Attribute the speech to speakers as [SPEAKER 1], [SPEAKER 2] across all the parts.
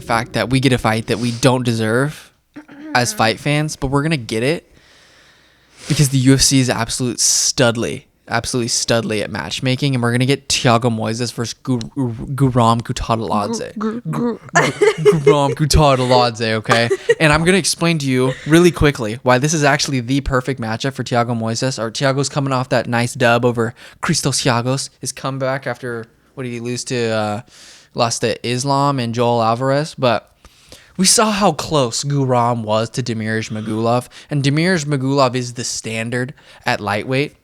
[SPEAKER 1] fact that we get a fight that we don't deserve as fight fans, but we're gonna get it because the UFC is absolutely studly at matchmaking, and we're gonna get Thiago Moises versus Guram Kutateladze. Guram Kutateladze, okay? And I'm gonna explain to you really quickly why this is actually the perfect matchup for Thiago Moises. Or Thiago's coming off that nice dub over Thiago's. His comeback after what did he lose to? Lost to Islam and Joel Alvarez, but we saw how close Guram was to Demirj Magulov, and Demirj Magulov is the standard at lightweight.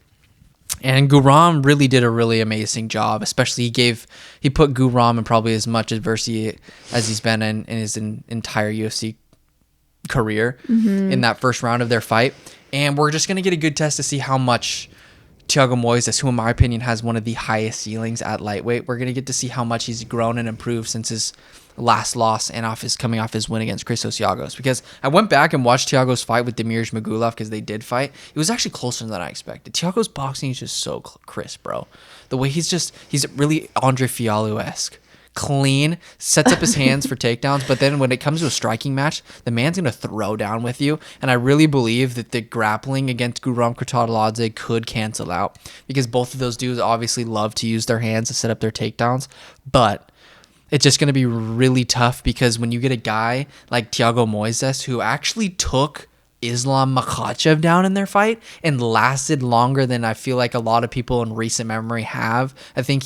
[SPEAKER 1] And Guram really did a really amazing job, especially he put Guram in probably as much adversity as he's been in his entire UFC career in that first round of their fight. And we're just going to get a good test to see how much Thiago Moises, who in my opinion has one of the highest ceilings at lightweight, we're going to get to see how much he's grown and improved since his last loss and coming off his win against Thiago. Because I went back and watched Thiago's fight with Demirj Magulov because they did fight. It was actually closer than I expected. Thiago's boxing is just so crisp, bro. The way he's really Andre Fialho-esque. Clean, sets up his hands for takedowns, but then when it comes to a striking match, the man's going to throw down with you, and I really believe that the grappling against Guram Kutateladze could cancel out, because both of those dudes obviously love to use their hands to set up their takedowns, but it's just going to be really tough, because when you get a guy like Thiago Moises, who actually took Islam Makhachev down in their fight and lasted longer than I feel like a lot of people in recent memory have. I think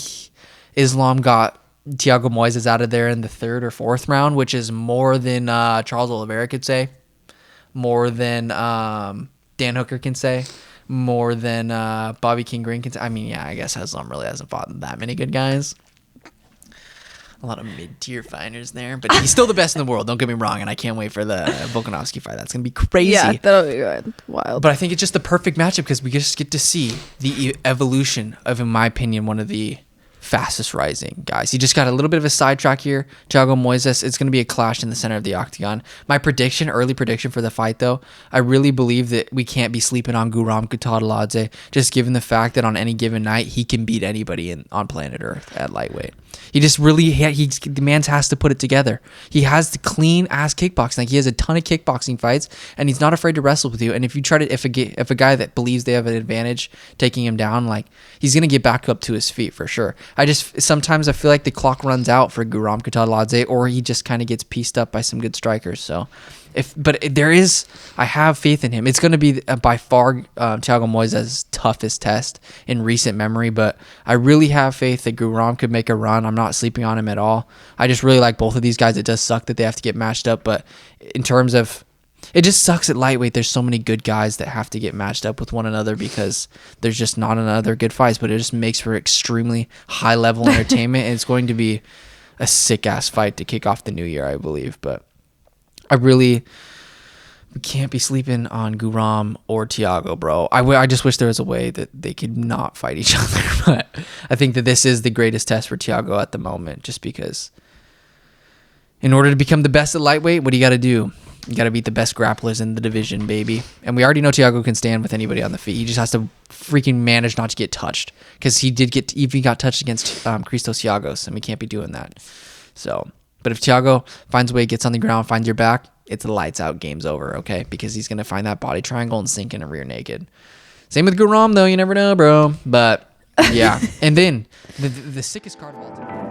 [SPEAKER 1] Islam got Thiago Moises out of there in the 3rd or 4th round, which is more than Charles Oliveira could say, more than Dan Hooker can say, more than Bobby King Green can say. I mean, yeah, I guess Islam really hasn't fought that many good guys. A lot of mid-tier fighters there, but he's still the best in the world. Don't get me wrong, and I can't wait for the Volkanovski fight. That's gonna be crazy.
[SPEAKER 2] Yeah, that'll be good. Wild.
[SPEAKER 1] But I think it's just the perfect matchup because we just get to see the evolution of, in my opinion, one of the fastest rising guys. He just got a little bit of a sidetrack here. Thiago Moises, it's going to be a clash in the center of the octagon. My early prediction for the fight, though, I really believe that we can't be sleeping on Guram Kutateladze, just given the fact that on any given night, he can beat anybody on planet Earth at lightweight. He just really, the man has to put it together. He has the clean ass kickboxing. Like, he has a ton of kickboxing fights, and he's not afraid to wrestle with you. And if you try to, if a guy that believes they have an advantage taking him down, like, he's gonna get back up to his feet for sure. Sometimes I feel like the clock runs out for Guram Kutateladze, or he just kind of gets pieced up by some good strikers. So, I have faith in him. It's going to be by far Thiago Moises' toughest test in recent memory, but I really have faith that Guram could make a run. I'm not sleeping on him at all. I just really like both of these guys. It does suck that they have to get matched up, but in terms of, it just sucks at lightweight. There's so many good guys that have to get matched up with one another because there's just not another good fights, but it just makes for extremely high level entertainment. And it's going to be a sick ass fight to kick off the new year, I believe, but we can't be sleeping on Guram or Thiago, bro. I just wish there was a way that they could not fight each other. But I think that this is the greatest test for Thiago at the moment, just because in order to become the best at lightweight, what do you got to do? You got to beat the best grapplers in the division, baby. And we already know Thiago can stand with anybody on the feet. He just has to freaking manage not to get touched, because he got touched against Thiago, and we can't be doing that. So, but if Thiago finds a way, gets on the ground, finds your back, it's the lights out, game's over, okay? Because he's going to find that body triangle and sink in a rear naked. Same with Guram, though. You never know, bro. But, yeah. And then, the sickest card of all time.